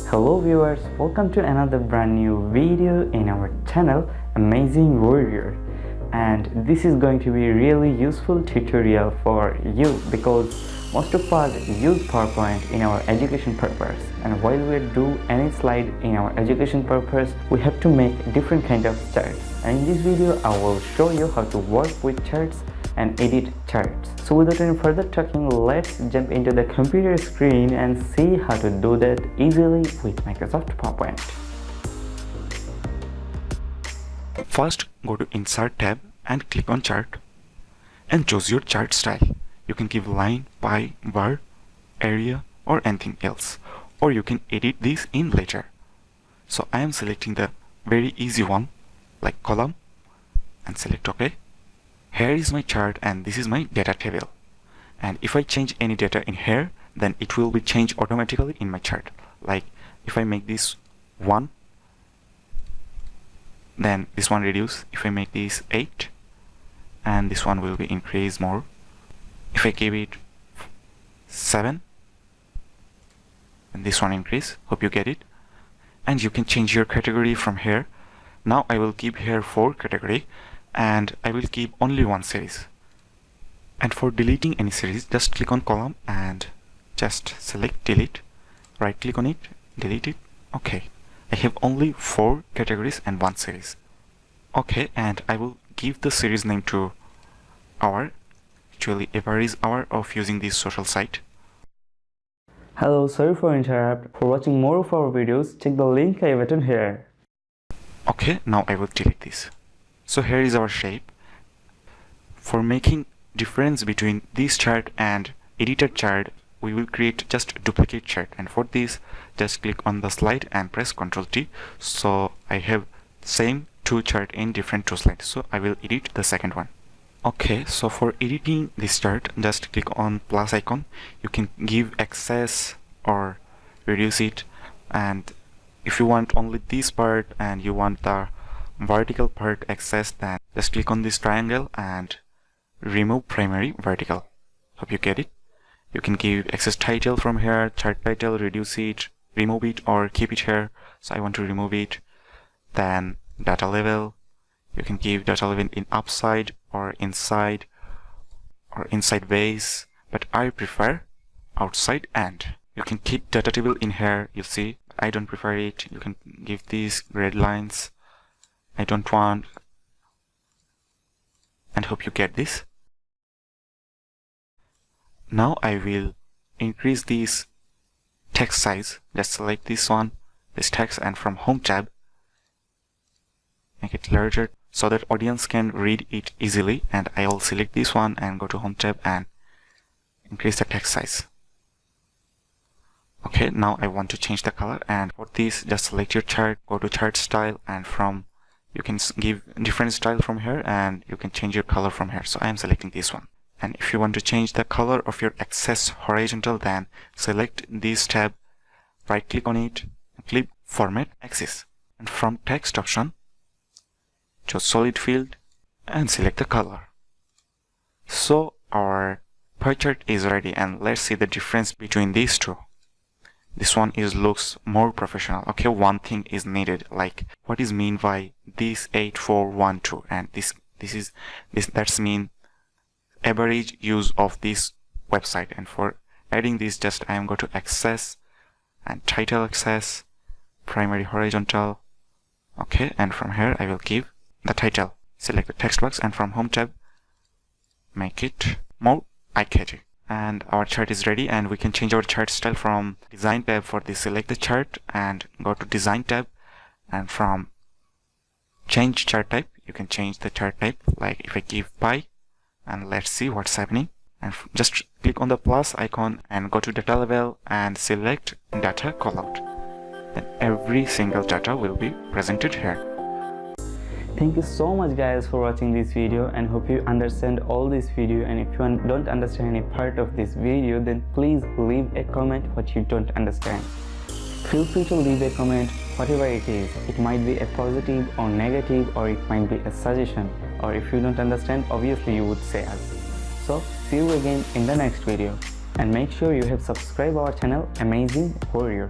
Hello viewers, welcome to another brand new video in our channel Amazing Warrior, and this is going to be a really useful tutorial for you because most of us use PowerPoint in our education purpose, and while we do any slide in our education purpose we have to make different kind of charts, and in this video I will show you how to work with charts and edit charts. So without any further talking, let's jump into the computer screen and see how to do that easily with Microsoft PowerPoint. First, go to Insert tab and click on Chart and choose your chart style. You can give line, pie, bar, area or anything else, or you can edit this in later. So I am selecting the very easy one like column and select OK. Here is my chart and this is my data table, and if I change any data in here then it will be changed automatically in my chart. Like if I make this 1, then this one reduce. If I make this 8, and this one will be increased more. If I give it 7, and this one increase. Hope you get it. And you can change your category from here. Now I will keep here 4 category and I will keep only one series. And for deleting any series, just click on column and just select delete, right click on it, delete it. Okay, I have only 4 categories and 1 series. Okay, and I will give the series name to hour. Actually ever is hour of using this social site. Hello, sorry for interrupt. For watching more of our videos, check the link I written here. Okay, now I will delete this. So here is our shape. For making difference between this chart and edited chart, we will create just a duplicate chart, and for this just click on the slide and press Ctrl T. So I have same 2 chart in different 2 slides, so I will edit the second one. Okay, so for editing this chart, just click on plus icon. You can give access or reduce it, and if you want only this part and you want the vertical part access, then just click on this triangle and remove primary vertical. Hope you get it. You can give access title from here, chart title, reduce it, remove it or keep it here. So I want to remove it. Then data level, you can give data level in upside or inside base, but I prefer outside, and you can keep data table in here. You see, I don't prefer it. You can give these red lines. I don't want, and hope you get this. Now I will increase this text size. Just select this one, this text, and from Home tab make it larger so that audience can read it easily, and I will select this one and go to Home tab and increase the text size. Okay, now I want to change the color, and for this just select your chart, go to chart style, and from you can give different style from here and you can change your color from here. So I am selecting this one. And if you want to change the color of your axis horizontal, then select this tab, right click on it, and click format axis, and from text option choose solid field and select the color. So our pie chart is ready, and let's see the difference between these two. This one looks more professional. Okay, one thing is needed, like what is mean by this 8412, and that's mean average use of this website. And for adding this, just I am going to access and title access, primary horizontal. Okay, and from here I will give the title, select the text box, and from Home tab make it more eye-catchy. And our chart is ready, and we can change our chart style from design tab. For this, select the chart and go to design tab, and from change chart type you can change the chart type. Like if I give pie, and let's see what's happening, and just click on the plus icon and go to data level and select data callout. Then every single data will be presented here. Thank you so much guys for watching this video, and hope you understand all this video. And if you don't understand any part of this video, then please leave a comment what you don't understand. Feel free to leave a comment whatever it is. It might be a positive or negative, or it might be a suggestion, or if you don't understand, obviously you would say us. So see you again in the next video, and make sure you have subscribed our channel Amazing Warrior.